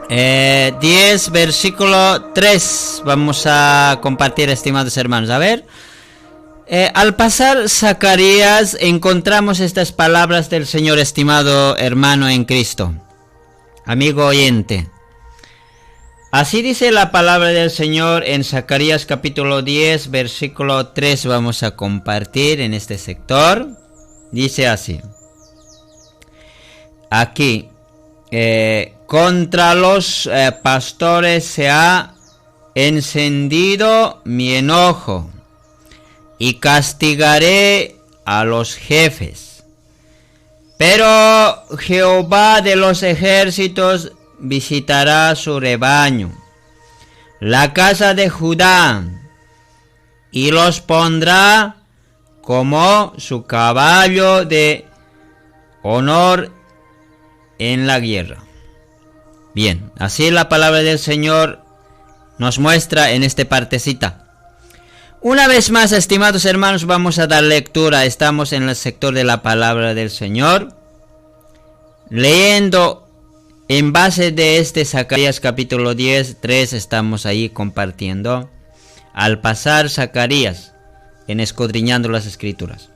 10, versículo 3. Vamos a compartir, estimados hermanos. A ver. Al pasar Zacarías encontramos estas palabras del Señor, estimado hermano en Cristo, amigo oyente. Así dice la palabra del Señor en Zacarías capítulo 10, versículo 3. Vamos a compartir en este sector. Dice así. Aquí. Contra los pastores se ha encendido mi enojo, y castigaré a los jefes. Pero Jehová de los ejércitos visitará su rebaño, la casa de Judá, y los pondrá como su caballo de honor en la guerra. Bien, así la palabra del Señor nos muestra en esta partecita. Una vez más, estimados hermanos, vamos a dar lectura. Estamos en el sector de la palabra del Señor, leyendo en base de este Zacarías capítulo 10, 3, estamos ahí compartiendo. Al pasar Zacarías, en escudriñando las escrituras.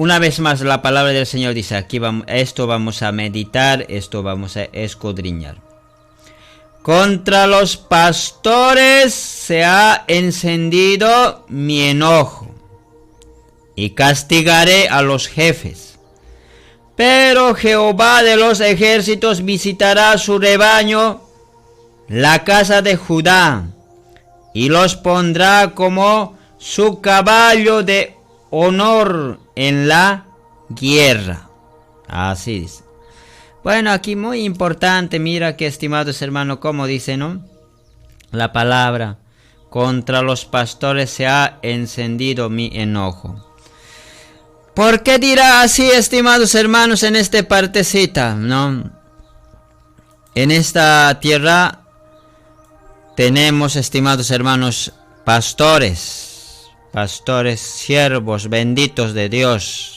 Una vez más la palabra del Señor dice, aquí esto vamos a meditar, esto vamos a escudriñar. Contra los pastores se ha encendido mi enojo, y castigaré a los jefes. Pero Jehová de los ejércitos visitará su rebaño, la casa de Judá, y los pondrá como su caballo de honor en la guerra. Así dice. Bueno, aquí muy importante, mira que, estimados hermanos, como dice, ¿no? La palabra, contra los pastores se ha encendido mi enojo. ¿Por qué dirá así, estimados hermanos, en esta partecita, no? En esta tierra tenemos, estimados hermanos, pastores, siervos benditos de Dios.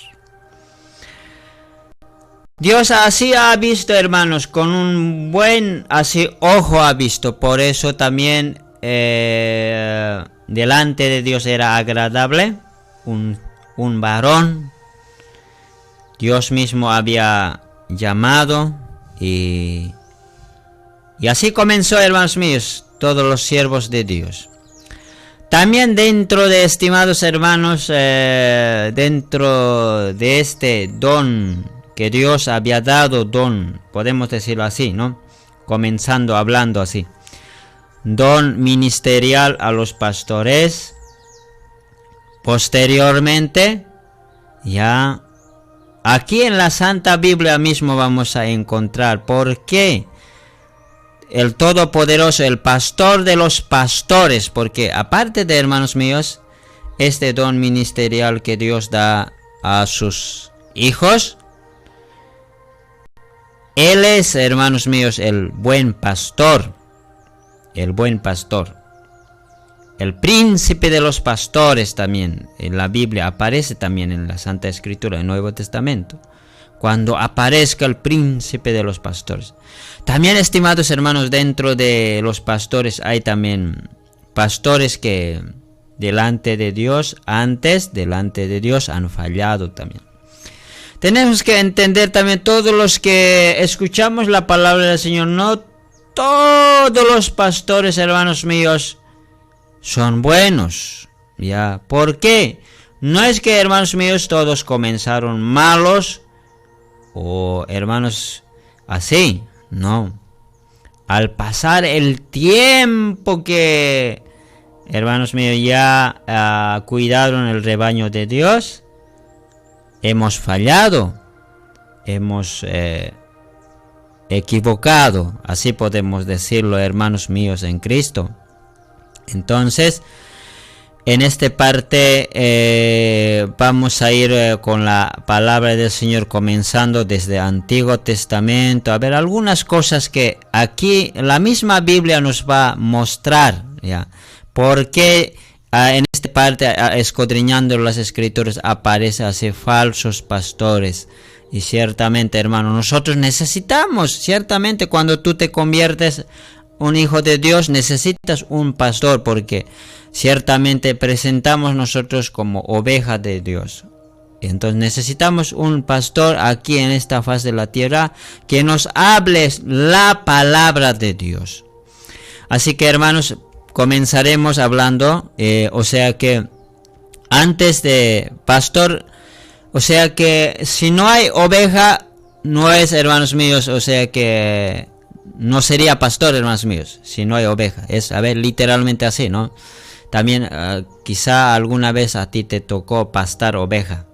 Dios así ha visto, hermanos, con un buen así ojo ha visto. Por eso también delante de Dios era agradable un varón. Dios mismo había llamado y así comenzó, hermanos míos, todos los siervos de Dios. También dentro de, estimados hermanos, dentro de este don que Dios había dado, don, podemos decirlo así, ¿no? Comenzando hablando así. Don ministerial a los pastores. Posteriormente, ya aquí en la Santa Biblia mismo vamos a encontrar por qué el Todopoderoso, el pastor de los pastores, porque aparte de, hermanos míos, este don ministerial que Dios da a sus hijos, Él es, hermanos míos, el buen pastor, el príncipe de los pastores también. En la Biblia aparece también en la Santa Escritura, en el Nuevo Testamento, cuando aparezca el príncipe de los pastores. También, estimados hermanos, dentro de los pastores hay también pastores que delante de Dios han fallado también. Tenemos que entender también, todos los que escuchamos la palabra del Señor, no todos los pastores, hermanos míos, son buenos. ¿Ya? ¿Por qué? No es que, hermanos míos, todos comenzaron malos o, hermanos, así. No. Al pasar el tiempo que, hermanos míos, ya cuidaron el rebaño de Dios, hemos fallado, hemos equivocado, así podemos decirlo, hermanos míos en Cristo. Entonces, en esta parte vamos a ir con la palabra del Señor, comenzando desde el Antiguo Testamento, a ver algunas cosas que aquí la misma Biblia nos va a mostrar, ¿ya? Porque en esta parte, escudriñando las Escrituras, aparecen así falsos pastores, Y ciertamente, hermano, nosotros necesitamos, ciertamente cuando tú te conviertes un hijo de Dios, necesitas un pastor, porque ciertamente presentamos nosotros como ovejas de Dios. Entonces necesitamos un pastor aquí en esta faz de la tierra que nos hable la palabra de Dios. Así que, hermanos, comenzaremos hablando, o sea que antes de pastor, o sea que si no hay oveja, no es, hermanos míos, o sea que no sería pastor, hermanos míos, si no hay oveja. Es, a ver, literalmente así, ¿no? También quizá alguna vez a ti te tocó pastar oveja.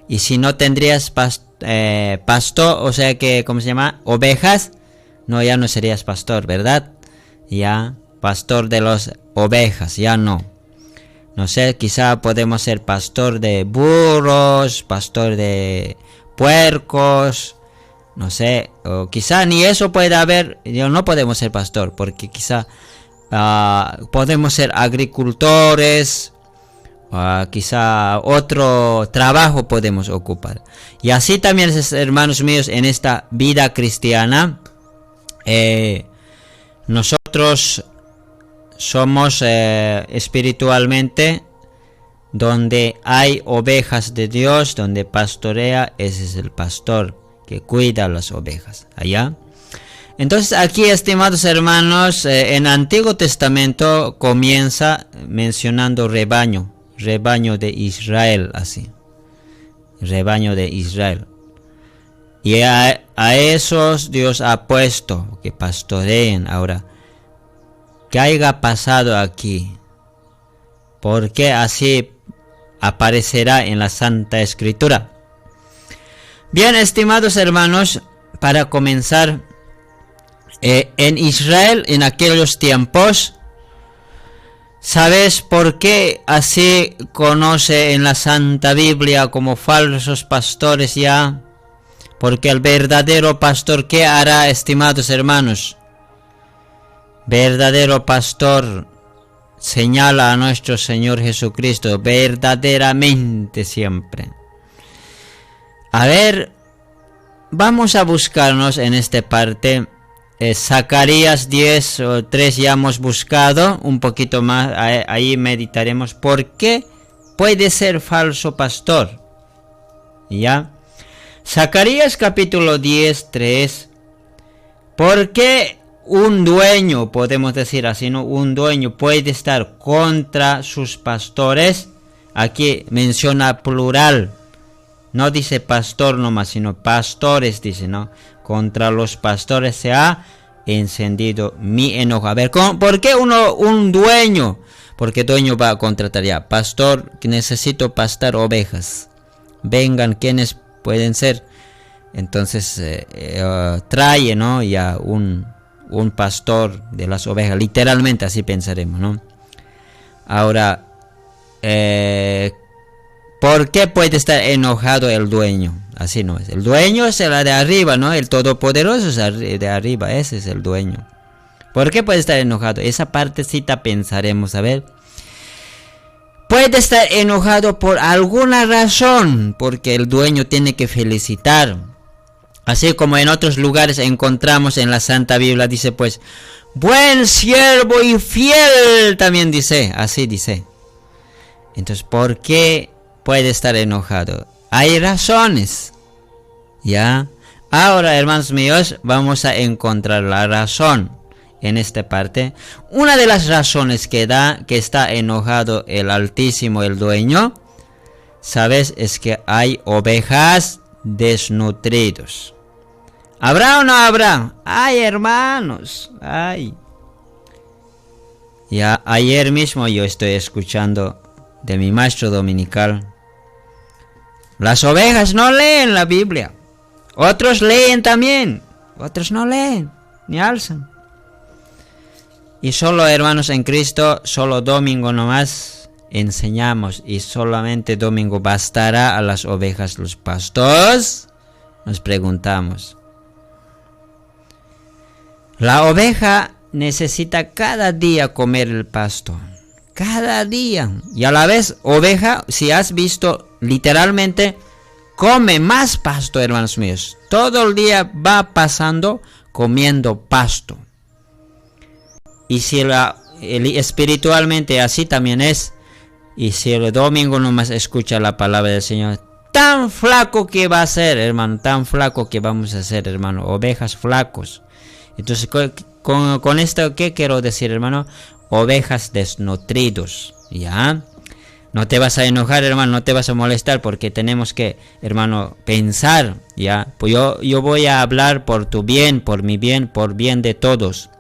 Y si no tendrías pastor, o sea que, ¿cómo se llama? Ovejas, no, ya no serías pastor, ¿verdad? Ya, pastor de las ovejas, ya no. No sé, quizá podemos ser pastor de burros, pastor de puercos, no sé, o quizá ni eso puede haber, no podemos ser pastor, porque quizá podemos ser agricultores, quizá otro trabajo podemos ocupar. Y así también, hermanos míos, en esta vida cristiana, nosotros somos espiritualmente, donde hay ovejas de Dios, donde pastorea, ese es el pastor que cuida las ovejas. Allá. Entonces aquí, estimados hermanos, en el Antiguo Testamento comienza mencionando rebaño de Israel, así, rebaño de Israel. Y a esos Dios ha puesto que pastoreen. Ahora, ¿qué haya pasado aquí? Porque así aparecerá en la Santa Escritura. Bien, estimados hermanos, para comenzar, en Israel en aquellos tiempos, ¿sabes por qué así conoce en la Santa Biblia como falsos pastores ya? Porque el verdadero pastor, ¿qué hará, estimados hermanos? Verdadero pastor señala a nuestro Señor Jesucristo, verdaderamente siempre. A ver, vamos a buscarnos en esta parte. Zacarías 10:3 ya hemos buscado un poquito más, ahí meditaremos por qué puede ser falso pastor. ¿Ya? Zacarías capítulo 10:3. ¿Por qué un dueño, podemos decir así, ¿no? Un dueño puede estar contra sus pastores? Aquí menciona plural. No dice pastor nomás, sino pastores, dice, ¿no? Contra los pastores se ha encendido mi enojo. A ver, ¿por qué un dueño? Porque dueño va a contratar ya. Pastor, que necesito pastar ovejas. Vengan, ¿quiénes pueden ser? Entonces, trae, ¿no? Ya un pastor de las ovejas. Literalmente así pensaremos, ¿no? Ahora, ¿por qué puede estar enojado el dueño? Así no es. El dueño es el de arriba, ¿no? El todopoderoso es de arriba. Ese es el dueño. ¿Por qué puede estar enojado? Esa partecita pensaremos, a ver. Puede estar enojado por alguna razón, porque el dueño tiene que felicitar. Así como en otros lugares encontramos en la Santa Biblia, dice pues, buen siervo y fiel, también dice, así dice. Entonces, ¿por qué puede estar enojado? Hay razones, ¿ya? Ahora, hermanos míos, vamos a encontrar la razón en esta parte. Una de las razones que está enojado el Altísimo, el dueño, ¿sabes? Es que hay ovejas desnutridos. ¿Habrá o no habrá? Ay, hermanos, ay. Ya ayer mismo yo estoy escuchando de mi maestro dominical. Las ovejas no leen la Biblia. Otros leen también. Otros no leen, ni alzan. Y solo, hermanos en Cristo, solo domingo nomás enseñamos. Y solamente domingo bastará a las ovejas. Los pastores, nos preguntamos. La oveja necesita cada día comer el pasto. Cada día. Y a la vez, oveja, si has visto literalmente, come más pasto, hermanos míos. Todo el día va pasando comiendo pasto. Y si espiritualmente así también es. Y si el domingo nomás escucha la palabra del Señor, tan flaco que va a ser, hermano, tan flaco que vamos a ser, hermano, ovejas flacos. Entonces, con esto, ¿qué quiero decir, hermano? Ovejas desnutridos, ¿ya? No te vas a enojar, hermano, no te vas a molestar, porque tenemos que, hermano, pensar, ¿ya? Pues yo voy a hablar por tu bien, por mi bien, por bien de todos,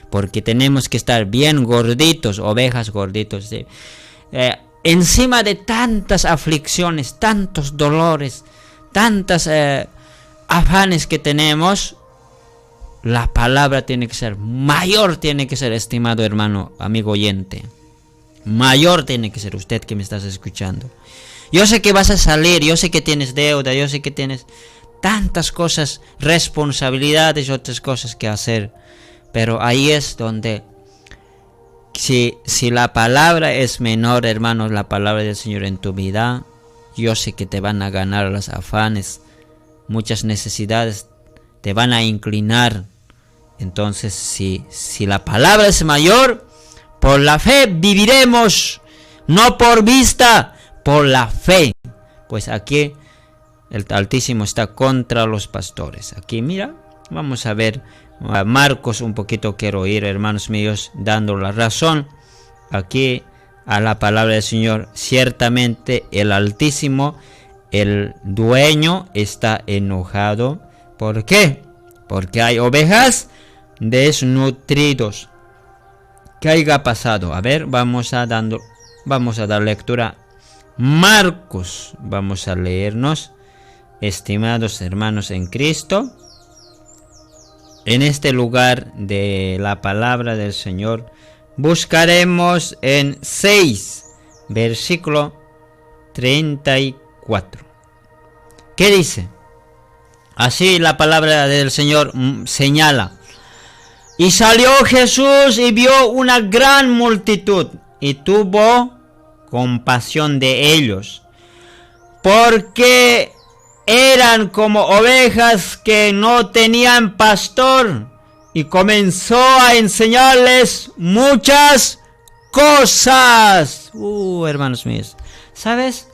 porque tenemos que estar bien gorditos, ovejas gorditos, ¿sí? Encima de tantas aflicciones, tantos dolores, tantas afanes que tenemos, la palabra tiene que ser mayor, tiene que ser, estimado hermano, amigo oyente. Mayor tiene que ser, usted que me estás escuchando. Yo sé que vas a salir, yo sé que tienes deuda, yo sé que tienes tantas cosas, responsabilidades y otras cosas que hacer. Pero ahí es donde, si la palabra es menor, hermanos, la palabra del Señor en tu vida, yo sé que te van a ganar los afanes, muchas necesidades te van a inclinar. Entonces, si la palabra es mayor, por la fe viviremos, no por vista, por la fe. Pues aquí el Altísimo está contra los pastores. Aquí mira, vamos a ver a Marcos un poquito, quiero ir, hermanos míos, dando la razón aquí a la palabra del Señor. Ciertamente el Altísimo, el dueño, está enojado. ¿Por qué? Porque hay ovejas desnutridos. ¿Qué haya pasado? A ver, vamos a dar lectura. Marcos, vamos a leernos, estimados hermanos en Cristo. En este lugar de la palabra del Señor, buscaremos en 6, versículo 34. ¿Qué dice? Así la palabra del Señor señala. Y salió Jesús y vio una gran multitud y tuvo compasión de ellos, porque eran como ovejas que no tenían pastor, y comenzó a enseñarles muchas cosas. Hermanos míos, ¿sabes?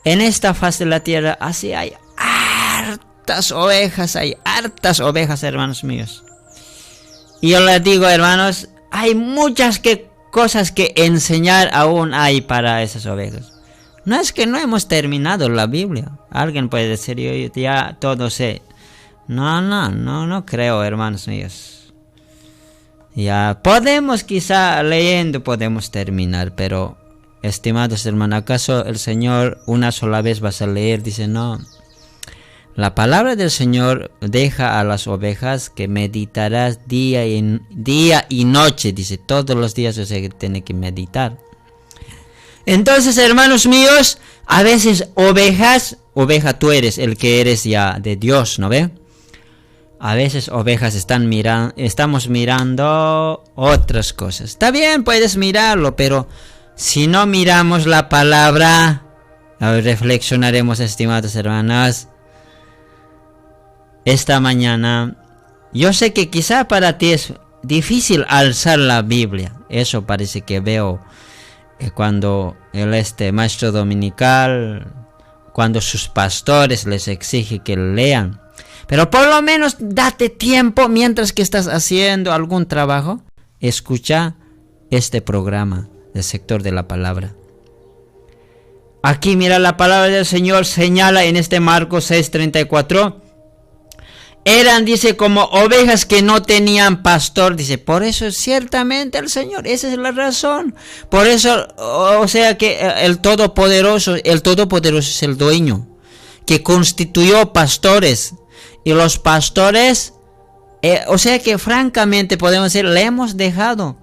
En esta faz de la tierra así hay hartas ovejas, hermanos míos. Y yo les digo, hermanos, hay muchas cosas que enseñar aún hay para esas ovejas. No es que no hemos terminado la Biblia. Alguien puede decir, yo ya todo sé. No creo, hermanos míos. Ya podemos, quizá leyendo podemos terminar, pero estimados hermanos, ¿acaso el Señor una sola vez vas a leer? Dice, no. La palabra del Señor deja a las ovejas que meditarás día y noche. Dice, todos los días se tiene que meditar. Entonces, hermanos míos, a veces oveja tú eres, el que eres ya de Dios, ¿no ve? A veces ovejas estamos mirando otras cosas. Está bien, puedes mirarlo, pero si no miramos la palabra, reflexionaremos, estimados hermanos. Esta mañana, yo sé que quizá para ti es difícil alzar la Biblia. Eso parece que veo cuando maestro dominical, cuando sus pastores les exige que lean. Pero por lo menos date tiempo mientras que estás haciendo algún trabajo. Escucha este programa del sector de la palabra. Aquí mira, la palabra del Señor señala en este Marcos 6:34. Eran, dice, como ovejas que no tenían pastor. Dice, por eso ciertamente el Señor, esa es la razón. Por eso, o sea que el Todopoderoso es el dueño, que constituyó pastores. Y los pastores, o sea que francamente podemos decir, le hemos dejado.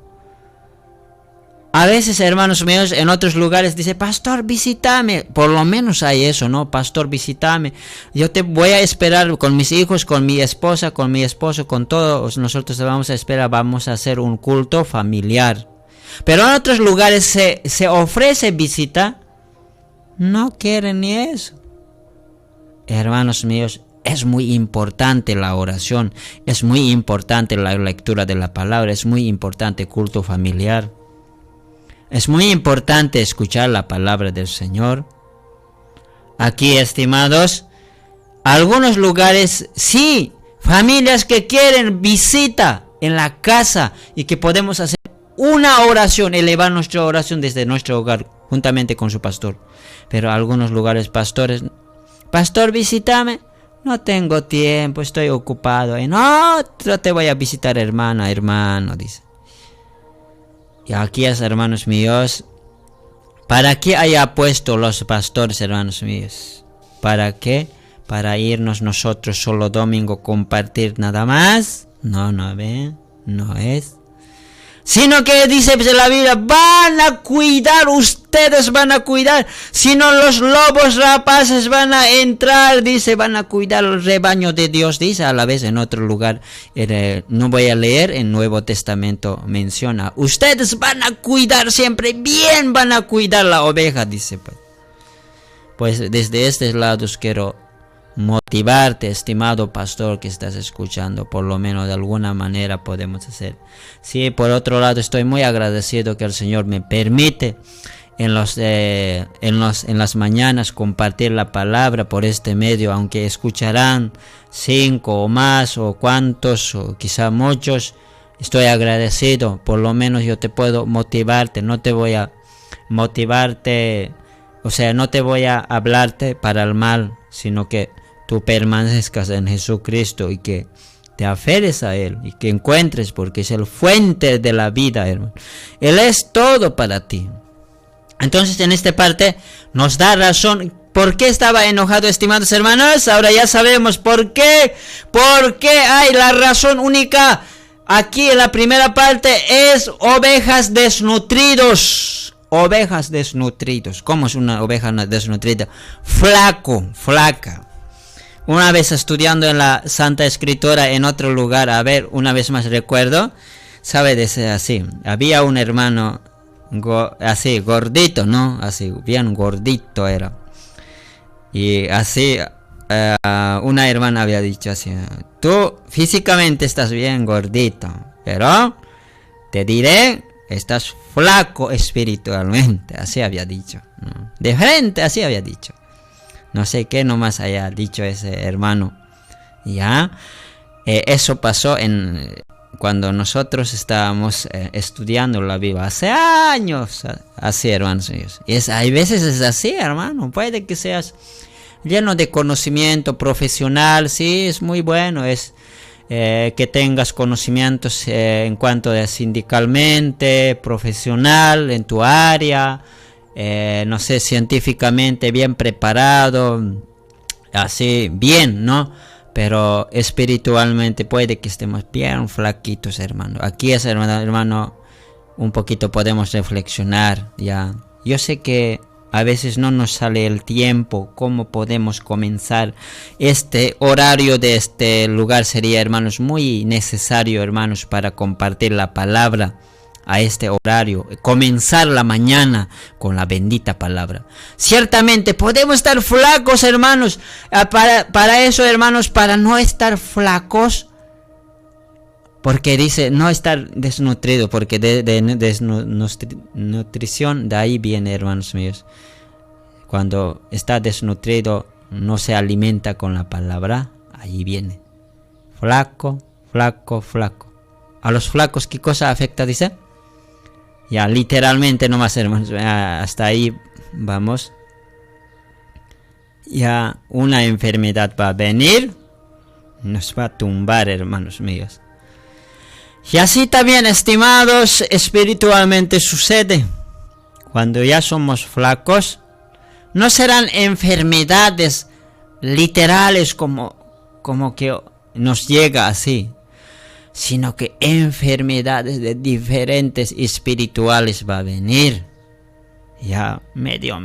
A veces, hermanos míos, en otros lugares dice, pastor, visítame. Por lo menos hay eso, ¿no? Pastor, visítame. Yo te voy a esperar con mis hijos, con mi esposa, con mi esposo, con todos. Nosotros vamos a esperar, vamos a hacer un culto familiar. Pero en otros lugares se ofrece visita. No quieren ni eso. hermanos míos, es muy importante la oración, es muy importante la lectura de la palabra, es muy importante el culto familiar. Es muy importante escuchar la palabra del Señor. Aquí, estimados, algunos lugares, sí, familias que quieren visita en la casa y que podemos hacer una oración, elevar nuestra oración desde nuestro hogar, juntamente con su pastor. Pero algunos lugares, pastores, pastor, visítame. No tengo tiempo, estoy ocupado. No te voy a visitar, hermano, dice. Y aquí es, hermanos míos, ¿para qué haya puesto los pastores, hermanos míos? ¿Para qué? Para irnos nosotros solo domingo compartir nada más. No es. Sino que dice la Biblia, van a cuidar, ustedes van a cuidar. Si no, los lobos rapaces van a entrar, dice, van a cuidar el rebaño de Dios. Dice a la vez en otro lugar, no voy a leer, en Nuevo Testamento menciona, ustedes van a cuidar siempre bien, van a cuidar la oveja, dice. Pues desde estos lados quiero motivarte, estimado pastor que estás escuchando, por lo menos de alguna manera podemos hacer. Sí, por otro lado estoy muy agradecido que el Señor me permite en las mañanas compartir la palabra por este medio, aunque escucharán 5 o más o cuantos o quizá muchos. Estoy agradecido, por lo menos yo te puedo motivarte, no te voy a motivarte, o sea, no te voy a hablarte para el mal, sino que tú permanezcas en Jesucristo y que te aferres a Él y que encuentres, porque es el fuente de la vida, hermano. Él es todo para ti. Entonces, en esta parte nos da razón. ¿Por qué estaba enojado, estimados hermanos? Ahora ya sabemos por qué. Porque hay la razón única. Aquí en la primera parte es ovejas desnutridos. Ovejas desnutridos. ¿Cómo es una oveja desnutrida? Flaca. Una vez estudiando en la Santa Escritura en otro lugar, a ver, una vez más recuerdo, sabe de ser así, había un hermano así gordito, ¿no? Así bien gordito era. Y así una hermana había dicho así, tú físicamente estás bien gordito, pero te diré, estás flaco espiritualmente, así había dicho, ¿no? De frente así había dicho. No sé qué nomás haya dicho ese hermano. Ya, eso pasó cuando nosotros estábamos estudiando la Biblia hace años, así, hermanos míos. Hay veces es así, hermano. Puede que seas lleno de conocimiento profesional, sí, es muy bueno, es que tengas conocimientos en cuanto a sindicalmente, profesional, en tu área. No sé, científicamente bien preparado, así, bien, ¿no? Pero espiritualmente puede que estemos bien flaquitos, hermano. Aquí es, hermano, un poquito podemos reflexionar, ya. Yo sé que a veces no nos sale el tiempo, cómo podemos comenzar. Este horario de este lugar sería, hermanos, muy necesario, hermanos, para compartir la palabra. A este horario, comenzar la mañana con la bendita palabra. Ciertamente podemos estar flacos, hermanos. Para eso, hermanos, para no estar flacos, porque dice no estar desnutrido, porque desnutrición, de ahí viene, hermanos míos. Cuando está desnutrido, no se alimenta con la palabra, ahí viene. Flaco. A los flacos, ¿qué cosa afecta, dice? Ya, literalmente nomás, hermanos, hasta ahí vamos. Ya, una enfermedad va a venir, nos va a tumbar, hermanos míos. Y así también, estimados, espiritualmente sucede. Cuando ya somos flacos, no serán enfermedades literales como que nos llega así, sino que enfermedades de diferentes espirituales va a venir. Ya medio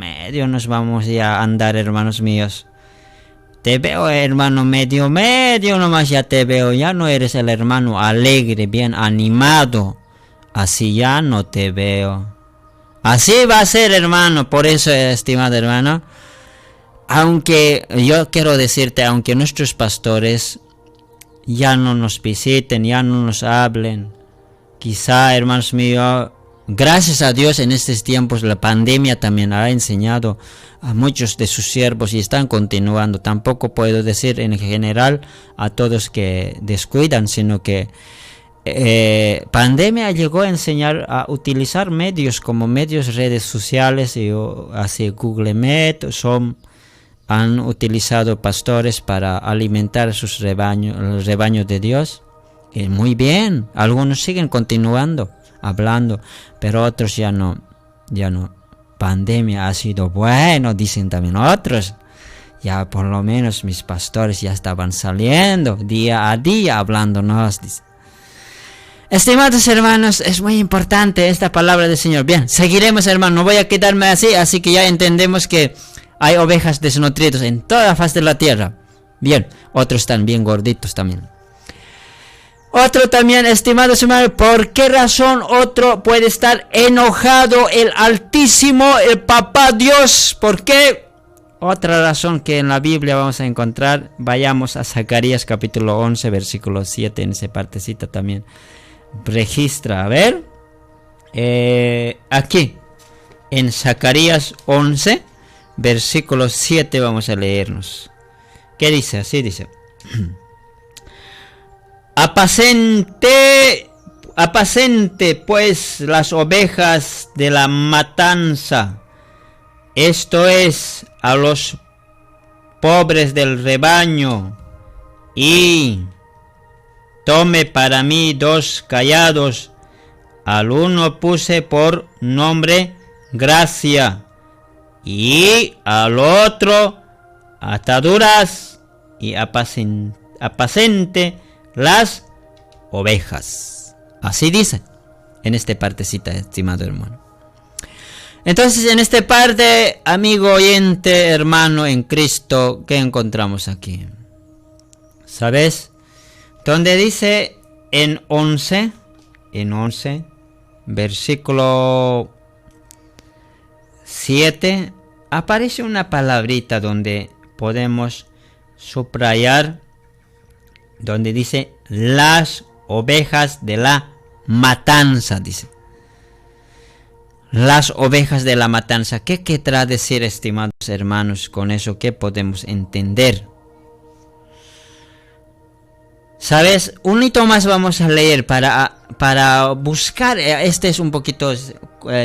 nos vamos ya a andar, hermanos míos. Te veo, hermano, medio nomás ya te veo. Ya no eres el hermano alegre, bien animado. Así ya no te veo. Así va a ser, hermano. Por eso, estimado hermano, aunque yo quiero decirte, aunque nuestros pastores ya no nos visiten, ya no nos hablen, quizá, hermanos míos, gracias a Dios en estos tiempos la pandemia también ha enseñado a muchos de sus siervos y están continuando. Tampoco puedo decir en general a todos que descuidan, sino que pandemia llegó a enseñar a utilizar medios como medios, redes sociales y así Google Meet, han utilizado pastores para alimentar sus rebaños, el rebaño de Dios. Y muy bien, algunos siguen continuando hablando, pero otros ya no. Pandemia ha sido bueno, dicen también otros. Ya por lo menos mis pastores ya estaban saliendo día a día hablándonos, dice. Estimados hermanos, es muy importante esta palabra del Señor. Bien, seguiremos, hermano, no voy a quedarme así que ya entendemos que hay ovejas desnutridas en toda la faz de la tierra. Bien, otros están bien gorditos también. Otro también, estimados hermanos, ¿por qué razón otro puede estar enojado el Altísimo, el Papá Dios? ¿Por qué? Otra razón que en la Biblia vamos a encontrar, vayamos a Zacarías capítulo 11, versículo 7, en esa partecita también. Registra, a ver, aquí, en Zacarías 11, versículo 7 vamos a leernos. ¿Qué dice? Así dice. Apacente pues las ovejas de la matanza, esto es, a los pobres del rebaño, y tome para mí 2 callados, al uno puse por nombre gracia, y al otro ataduras, y apacente las ovejas. Así dice en esta partecita, estimado hermano. Entonces, en esta parte, amigo oyente, hermano en Cristo, ¿qué encontramos aquí? ¿Sabes? Donde dice en 11, versículo 7, aparece una palabrita donde podemos subrayar, donde dice las ovejas de la matanza, dice. Las ovejas de la matanza. ¿Qué querrá decir, estimados hermanos, con eso? ¿Qué podemos entender? ¿Sabes? Un hito más vamos a leer para buscar. Este es un poquito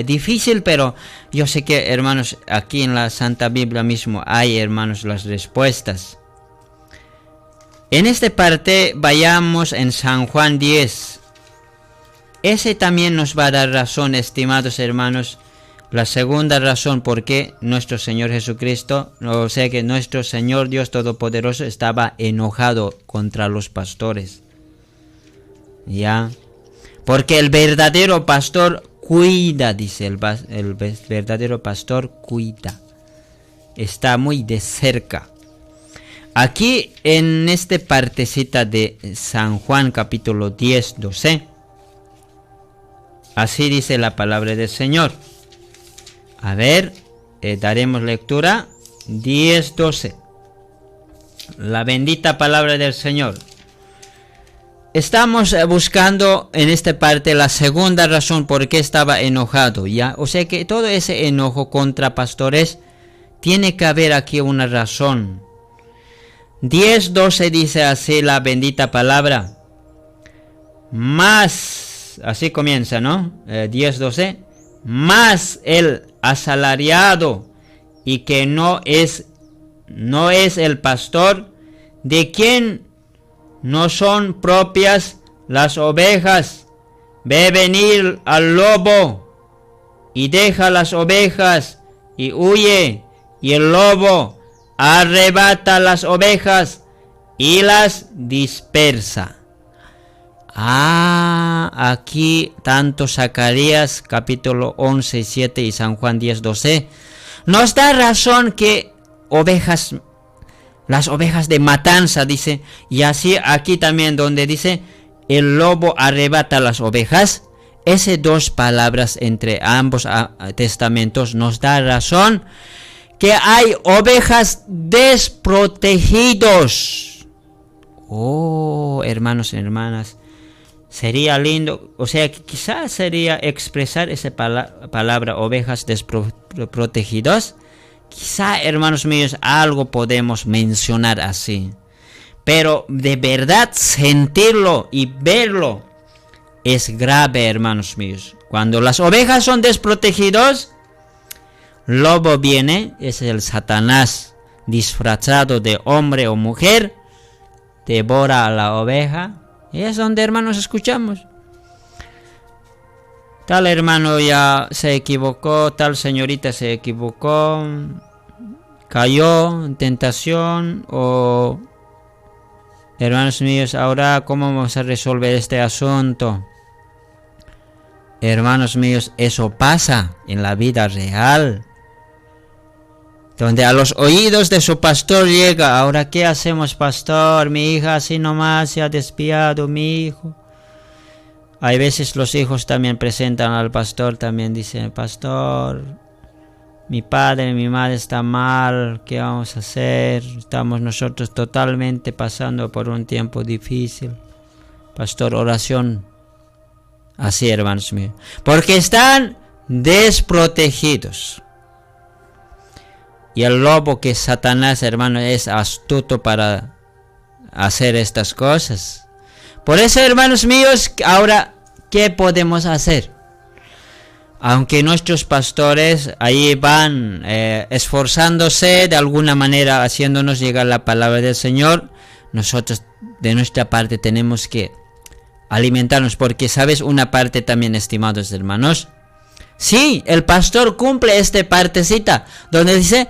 difícil, pero yo sé que, hermanos, aquí en la Santa Biblia mismo hay, hermanos, las respuestas. En esta parte vayamos en San Juan 10. Ese también nos va a dar razón, estimados hermanos. La segunda razón por qué nuestro Señor Jesucristo, o sea que nuestro Señor Dios Todopoderoso estaba enojado contra los pastores. ¿Ya? Porque el verdadero pastor cuida, dice el verdadero pastor cuida. Está muy de cerca. Aquí en esta partecita de San Juan capítulo 10, 12. Así dice la palabra del Señor. A ver, daremos lectura 10, 12. La bendita palabra del Señor. Estamos buscando en esta parte la segunda razón por qué estaba enojado, ¿ya? O sea que todo ese enojo contra pastores tiene que haber aquí una razón. 10, 12 dice así la bendita palabra. Más, así comienza, ¿no? 10, 12. Más el asalariado y que no es el pastor, de quien no son propias las ovejas, ve venir al lobo y deja las ovejas y huye, y el lobo arrebata las ovejas y las dispersa. Aquí tanto Zacarías capítulo 11, 7 y San Juan 10, 12 nos da razón que las ovejas de matanza, dice, y así aquí también donde dice el lobo arrebata las ovejas, esas dos palabras entre ambos testamentos nos da razón que hay ovejas desprotegidos. Oh, hermanos y hermanas, sería lindo, o sea, quizás sería expresar esa palabra ovejas desprotegidos. Quizá, hermanos míos, algo podemos mencionar así. Pero de verdad sentirlo y verlo es grave, hermanos míos. Cuando las ovejas son desprotegidos, lobo viene, es el Satanás disfrazado de hombre o mujer, devora a la oveja. Y es donde, hermanos, escuchamos. Tal hermano ya se equivocó, tal señorita se equivocó, cayó en tentación, o hermanos míos, ahora ¿cómo vamos a resolver este asunto? Hermanos míos, eso pasa en la vida real, donde a los oídos de su pastor llega: ahora ¿qué hacemos, pastor? Mi hija así nomás se ha desviado, mi hijo. Hay veces los hijos también presentan al pastor, también dicen: pastor, mi padre, mi madre está mal, ¿qué vamos a hacer? Estamos nosotros totalmente pasando por un tiempo difícil. Pastor, oración. Así, hermanos míos, porque están desprotegidos. Y el lobo, que es Satanás, hermano, es astuto para hacer estas cosas. Por eso, hermanos míos, ahora, ¿qué podemos hacer? Aunque nuestros pastores ahí van esforzándose de alguna manera, haciéndonos llegar la palabra del Señor, nosotros de nuestra parte tenemos que alimentarnos, porque sabes una parte también, estimados hermanos. Sí, el pastor cumple esta partecita donde dice: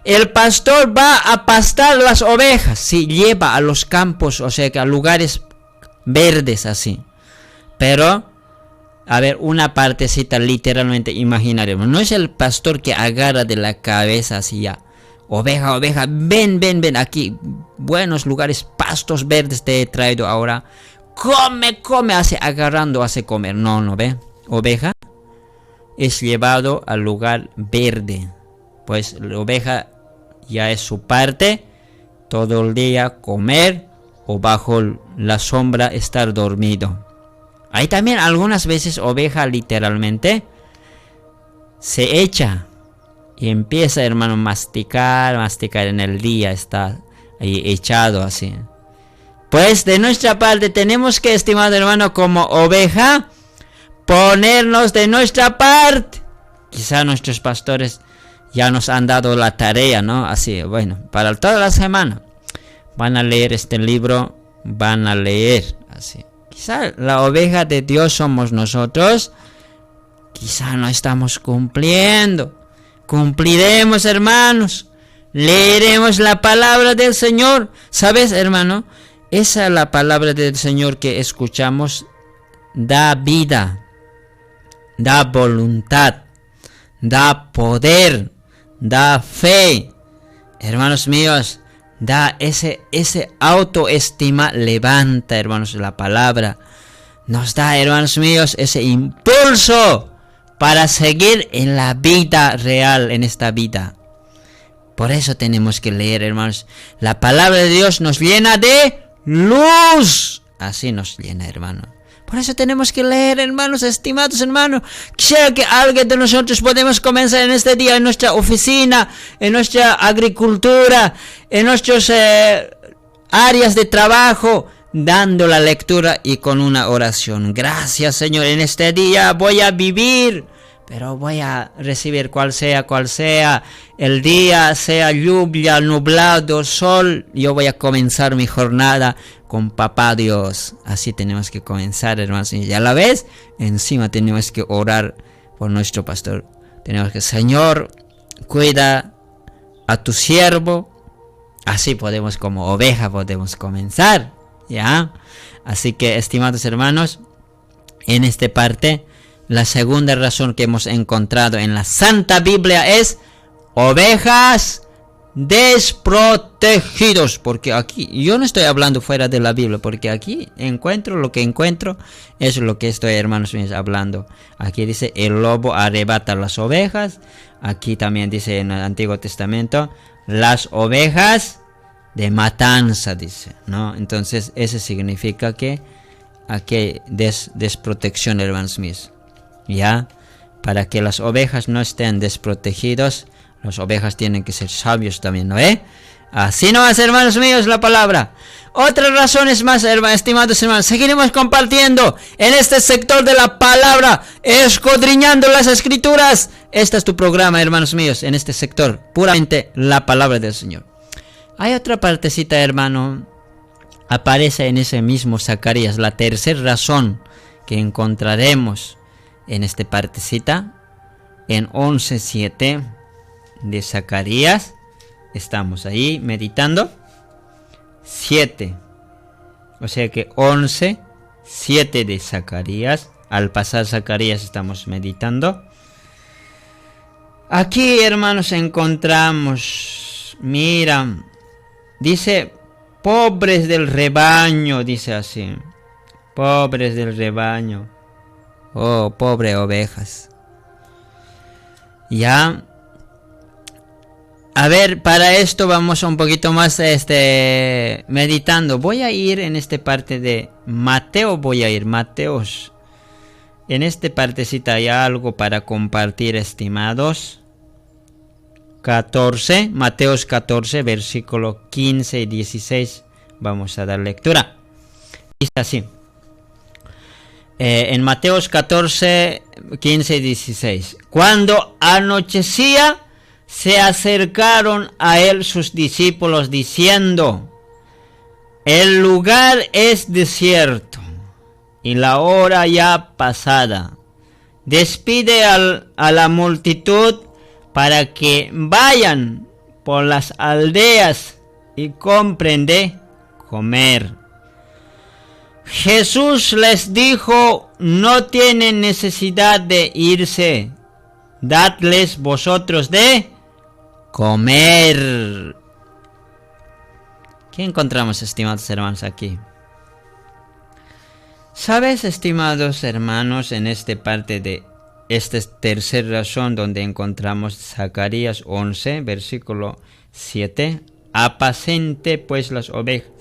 el pastor va a pastar las ovejas. Sí, lleva a los campos, o sea que a lugares verdes así. Pero, a ver, una partecita literalmente imaginaremos. No es el pastor que agarra de la cabeza así ya: oveja, oveja, ven, ven, ven aquí. Buenos lugares, pastos verdes te he traído ahora. Come, come, hace agarrando, hace comer. No, no ve. Oveja es llevado al lugar verde. Pues la oveja ya es su parte. Todo el día comer o bajo la sombra estar dormido. Hay también algunas veces oveja literalmente se echa y empieza, hermano, masticar en el día, está ahí echado así. Pues de nuestra parte tenemos que, estimado hermano, como oveja, ponernos de nuestra parte. Quizá nuestros pastores ya nos han dado la tarea, ¿no? Así, bueno, para toda la semana van a leer este libro, van a leer así. Quizá la oveja de Dios somos nosotros. Quizá no estamos cumpliendo. Cumpliremos, hermanos. Leeremos la palabra del Señor. ¿Sabes, hermano? Esa es la palabra del Señor que escuchamos. Da vida, da voluntad, da poder, da fe. Hermanos míos, da ese autoestima, levanta, hermanos, la palabra. Nos da, hermanos míos, ese impulso para seguir en la vida real, en esta vida. Por eso tenemos que leer, hermanos. La palabra de Dios nos llena de luz. Así nos llena, hermano. Por eso tenemos que leer, hermanos, estimados hermanos. Quisiera que alguien de nosotros podemos comenzar en este día, en nuestra oficina, en nuestra agricultura, en nuestras áreas de trabajo, dando la lectura y con una oración. Gracias, Señor, en este día voy a vivir, pero voy a recibir cual sea el día, sea lluvia, nublado, sol. Yo voy a comenzar mi jornada con Papá Dios. Así tenemos que comenzar, hermanos. Y a la vez, encima tenemos que orar por nuestro pastor. Tenemos que: Señor, cuida a tu siervo. Así podemos, como oveja, podemos comenzar, ¿ya? Así que, estimados hermanos, en esta parte, la segunda razón que hemos encontrado en la Santa Biblia es: ovejas desprotegidos, porque aquí yo no estoy hablando fuera de la Biblia, porque aquí encuentro lo que encuentro, es lo que estoy, hermanos míos, hablando. Aquí dice el lobo arrebata las ovejas, aquí también dice en el Antiguo Testamento las ovejas de matanza, dice, ¿no? Entonces eso significa que aquí desprotección, hermanos míos, ya, para que las ovejas no estén desprotegidos. Las ovejas tienen que ser sabios también, ¿no? Así nomás, hermanos míos, la palabra. Otras razones más, estimados hermanos. Seguiremos compartiendo en este sector de la palabra, escudriñando las escrituras. Este es tu programa, hermanos míos, en este sector, puramente la palabra del Señor. Hay otra partecita, hermano. Aparece en ese mismo Zacarías, la tercera razón que encontraremos en esta partecita, en 11:7. de Zacarías. Estamos ahí meditando. 7. O sea que 11:7 de Zacarías. Al pasar Zacarías estamos meditando. Aquí, hermanos, encontramos, mira, dice, pobres del rebaño, dice así. Pobres del rebaño. Oh, pobre ovejas. Ya. A ver, para esto vamos un poquito más meditando. Voy a ir en esta parte de Mateo, Mateos. En esta partecita hay algo para compartir, estimados. 14, Mateos 14, versículo 15 y 16. Vamos a dar lectura. Dice así. En Mateos 14, 15 y 16. Cuando anochecía, se acercaron a él sus discípulos diciendo: el lugar es desierto y la hora ya pasada. Despide a la multitud para que vayan por las aldeas y compren de comer. Jesús les dijo: no tienen necesidad de irse, dadles vosotros de comer. ¿Qué encontramos, estimados hermanos, aquí? ¿Sabes, estimados hermanos, en esta parte de esta tercera razón donde encontramos Zacarías 11, versículo 7? Apacente pues las ovejas.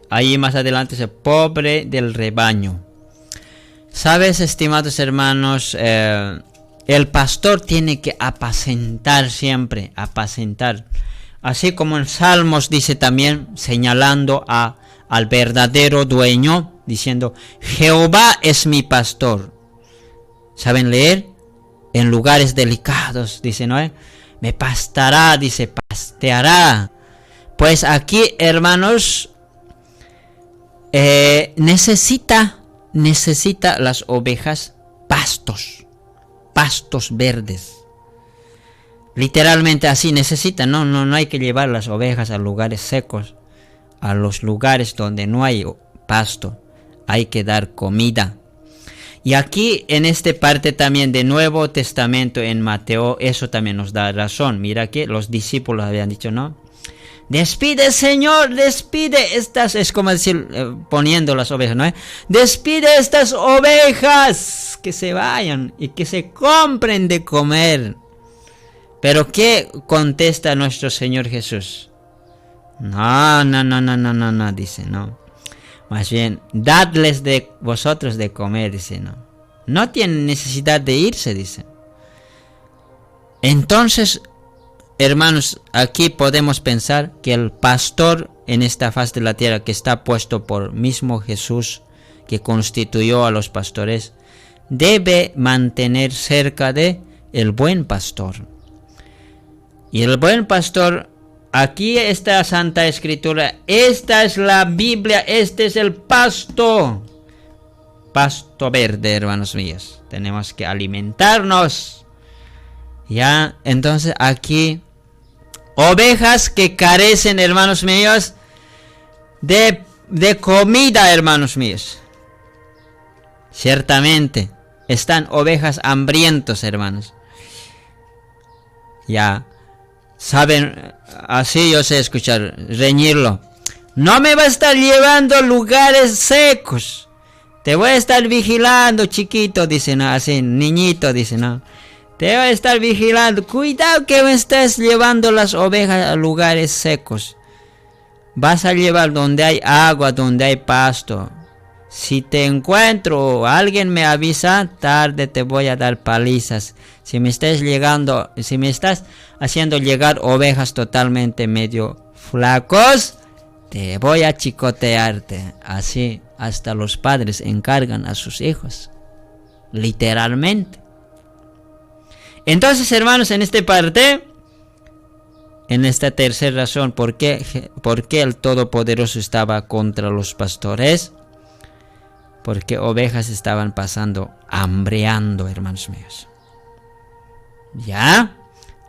Ahí más adelante dice, pobre del rebaño. ¿Sabes, estimados hermanos? El pastor tiene que apacentar siempre, apacentar. Así como en Salmos dice también, señalando al verdadero dueño, diciendo, Jehová es mi pastor. ¿Saben leer? En lugares delicados, dice, ¿no? Me pastará, dice, pasteará. Pues aquí, hermanos, necesita las ovejas pastos verdes. Literalmente así necesitan, no hay que llevar las ovejas a lugares secos, a los lugares donde no hay pasto, hay que dar comida. Y aquí en esta parte también de Nuevo Testamento en Mateo, eso también nos da razón. Mira que los discípulos habían dicho, ¿no? Despide, Señor, despide estas, es como decir, poniendo las ovejas, ¿no? Despide estas ovejas, que se vayan y que se compren de comer. Pero ¿qué contesta nuestro Señor Jesús? No, dice, no. Más bien, dadles de vosotros de comer, dice, no. No tienen necesidad de irse, dice. Entonces, hermanos, aquí podemos pensar que el pastor en esta faz de la tierra, que está puesto por mismo Jesús, que constituyó a los pastores, debe mantener cerca de el buen pastor. Y el buen pastor, aquí está Santa Escritura, esta es la Biblia, este es el pasto verde, hermanos míos. Tenemos que alimentarnos. Ya, entonces aquí, ovejas que carecen, hermanos míos, de comida, hermanos míos. Ciertamente, están ovejas hambrientos, hermanos. Ya. saben, así yo sé escuchar, reñirlo. No me va a estar llevando a lugares secos. Te voy a estar vigilando, chiquito, dice, no, así, niñito, dice, no. Te voy a estar vigilando. Cuidado que me estés llevando las ovejas a lugares secos. Vas a llevar donde hay agua, donde hay pasto. Si te encuentro, alguien me avisa, tarde te voy a dar palizas. Si me estás haciendo llegar ovejas totalmente medio flacos, te voy a chicotearte. Así hasta los padres encargan a sus hijos. Literalmente. Entonces, hermanos, en esta parte, en esta tercera razón, ¿por qué el Todopoderoso estaba contra los pastores? Porque ovejas estaban pasando hambreando, hermanos míos. ¿Ya?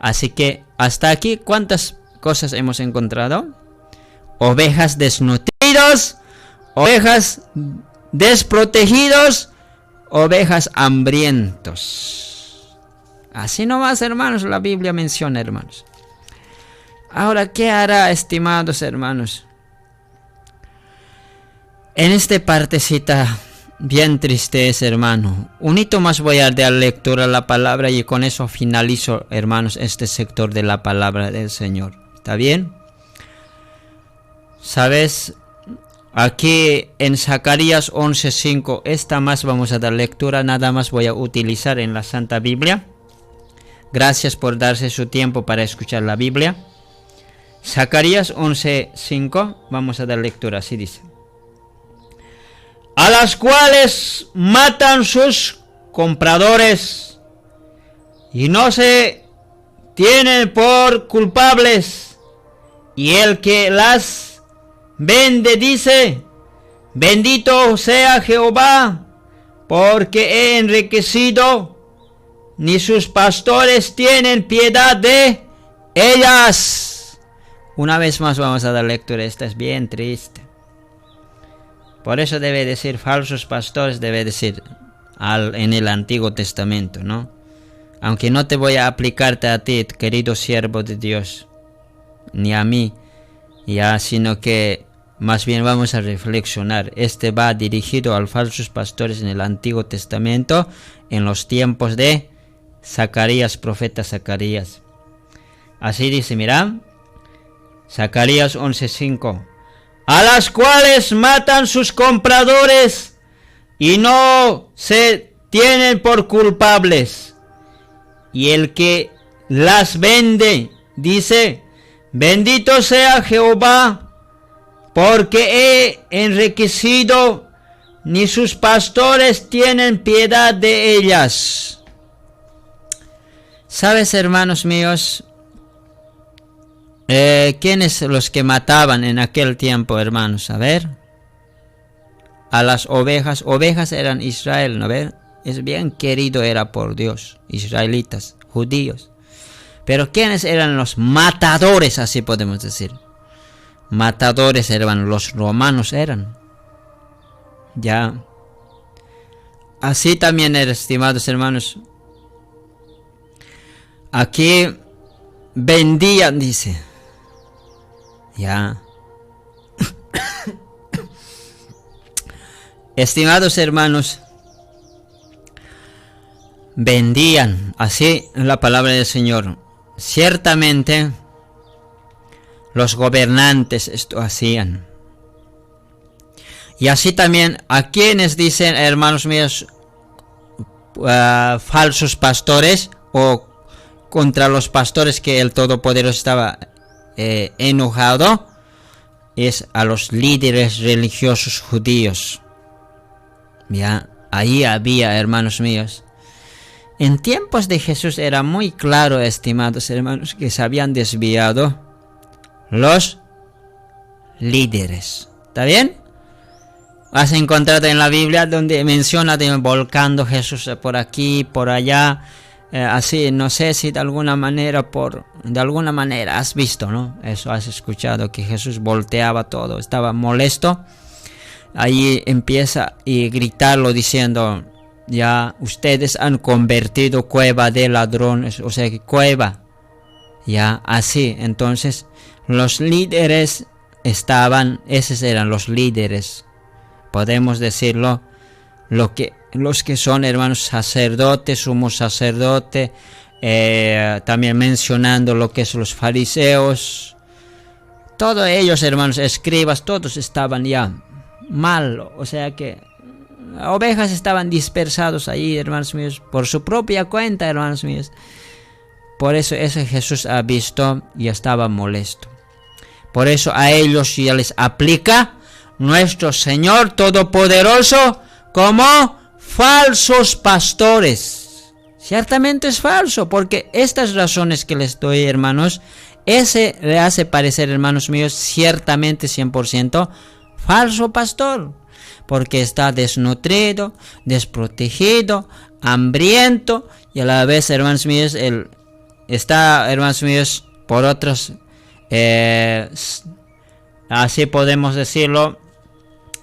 Así que hasta aquí, ¿cuántas cosas hemos encontrado? Ovejas desnutridos, ovejas desprotegidos, ovejas hambrientos. Así nomás, hermanos, la Biblia menciona, hermanos. Ahora, ¿qué hará, estimados hermanos? En esta partecita bien triste es, hermano. Un hito más voy a dar lectura a la palabra y con eso finalizo, hermanos, este sector de la palabra del Señor. ¿Está bien? ¿Sabes? Aquí en Zacarías 11:5, esta más vamos a dar lectura, nada más voy a utilizar en la Santa Biblia. Gracias por darse su tiempo para escuchar la Biblia. Zacarías 11:5, vamos a dar lectura, así dice. A las cuales matan sus compradores y no se tienen por culpables, y el que las vende dice: bendito sea Jehová, porque he enriquecido, ni sus pastores tienen piedad de ellas. Una vez más vamos a dar lectura, esta es bien triste. Por eso debe decir falsos pastores, debe decir en el Antiguo Testamento, ¿no? Aunque no te voy a aplicarte a ti, querido siervo de Dios, ni a mí, ya, sino que más bien vamos a reflexionar. Este va dirigido a falsos pastores en el Antiguo Testamento, en los tiempos de Zacarías, profeta Zacarías. Así dice, mira, Zacarías 11:5. A las cuales matan sus compradores y no se tienen por culpables, y el que las vende dice: bendito sea Jehová, porque he enriquecido, ni sus pastores tienen piedad de ellas. ¿Sabes, hermanos míos? ¿Quiénes los que mataban en aquel tiempo, hermanos? A ver. A las ovejas. Ovejas eran Israel, ¿no ver? Es bien querido, era por Dios. Israelitas, judíos. Pero ¿quiénes eran los matadores? Así podemos decir. Matadores eran los romanos, eran. Ya. Así también, estimados hermanos. Aquí vendían, dice. Ya. Estimados hermanos, vendían, así la palabra del Señor. Ciertamente los gobernantes esto hacían. Y así también a quienes dicen, hermanos míos, falsos pastores, o contra los pastores que el Todopoderoso estaba enojado, es a los líderes religiosos judíos. Ya, ahí había, hermanos míos. En tiempos de Jesús era muy claro, estimados hermanos, que se habían desviado los líderes. ¿Está bien? Has encontrado en la Biblia donde menciona de volcando Jesús por aquí, por allá. Así, no sé si de alguna manera has visto, ¿no? Eso has escuchado, que Jesús volteaba todo, estaba molesto. Ahí empieza y gritarlo diciendo: ya ustedes han convertido cueva de ladrones, o sea que cueva Ya, así, entonces, los líderes esos eran los líderes, podemos decirlo, los que son, hermanos, sacerdotes, sumo sacerdote, también mencionando lo que es los fariseos, todos ellos, hermanos, escribas, todos estaban ya mal, o sea que ovejas estaban dispersados ahí, hermanos míos, por su propia cuenta, hermanos míos. Por eso ese Jesús ha visto y estaba molesto. Por eso a ellos ya les aplica nuestro Señor Todopoderoso como falsos pastores. Ciertamente es falso, porque estas razones que les doy, hermanos, ese le hace parecer, hermanos míos, ciertamente 100% falso pastor, porque está desnutrido, desprotegido, hambriento, y a la vez, hermanos míos, hermanos míos, por otros, así podemos decirlo,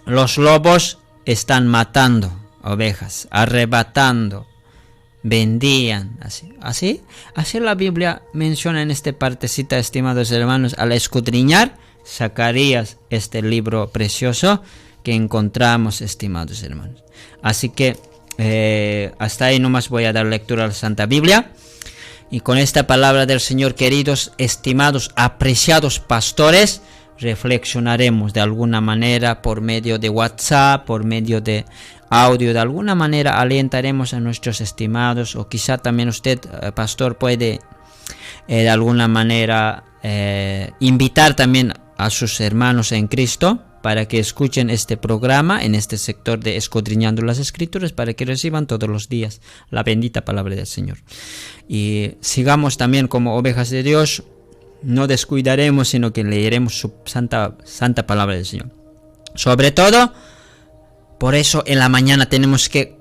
los lobos están matando ovejas, arrebatando, vendían, así la Biblia menciona en esta partecita, estimados hermanos, al escudriñar Zacarías, este libro precioso que encontramos, estimados hermanos. Así que hasta ahí nomás voy a dar lectura a la Santa Biblia. Y con esta palabra del Señor, queridos, estimados, apreciados pastores, reflexionaremos de alguna manera por medio de WhatsApp, por medio de audio, de alguna manera alentaremos a nuestros estimados, o quizá también usted, pastor, puede de alguna manera invitar también a sus hermanos en Cristo para que escuchen este programa en este sector de Escudriñando las Escrituras, para que reciban todos los días la bendita palabra del Señor. Y sigamos también como ovejas de Dios, no descuidaremos, sino que leeremos su santa palabra del Señor. Sobre todo, por eso en la mañana tenemos que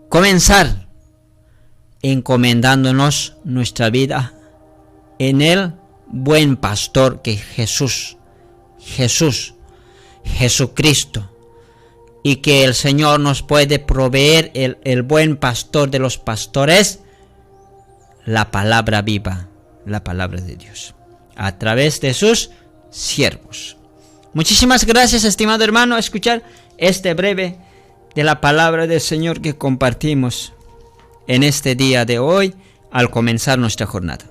comenzar encomendándonos nuestra vida en el buen pastor que Jesucristo, y que el Señor nos puede proveer, el buen pastor de los pastores, la palabra viva, la palabra de Dios, a través de sus siervos. Muchísimas gracias, estimado hermano, a escuchar este breve de la palabra del Señor que compartimos en este día de hoy al comenzar nuestra jornada.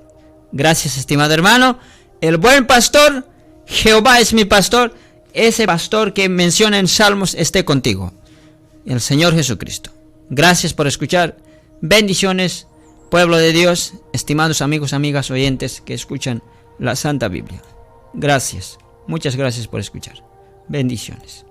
Gracias, estimado hermano. El buen pastor, Jehová es mi pastor. Ese pastor que menciona en Salmos esté contigo, el Señor Jesucristo. Gracias por escuchar. Bendiciones, pueblo de Dios, estimados amigos, amigas, oyentes que escuchan la Santa Biblia. Gracias, muchas gracias por escuchar. Bendiciones.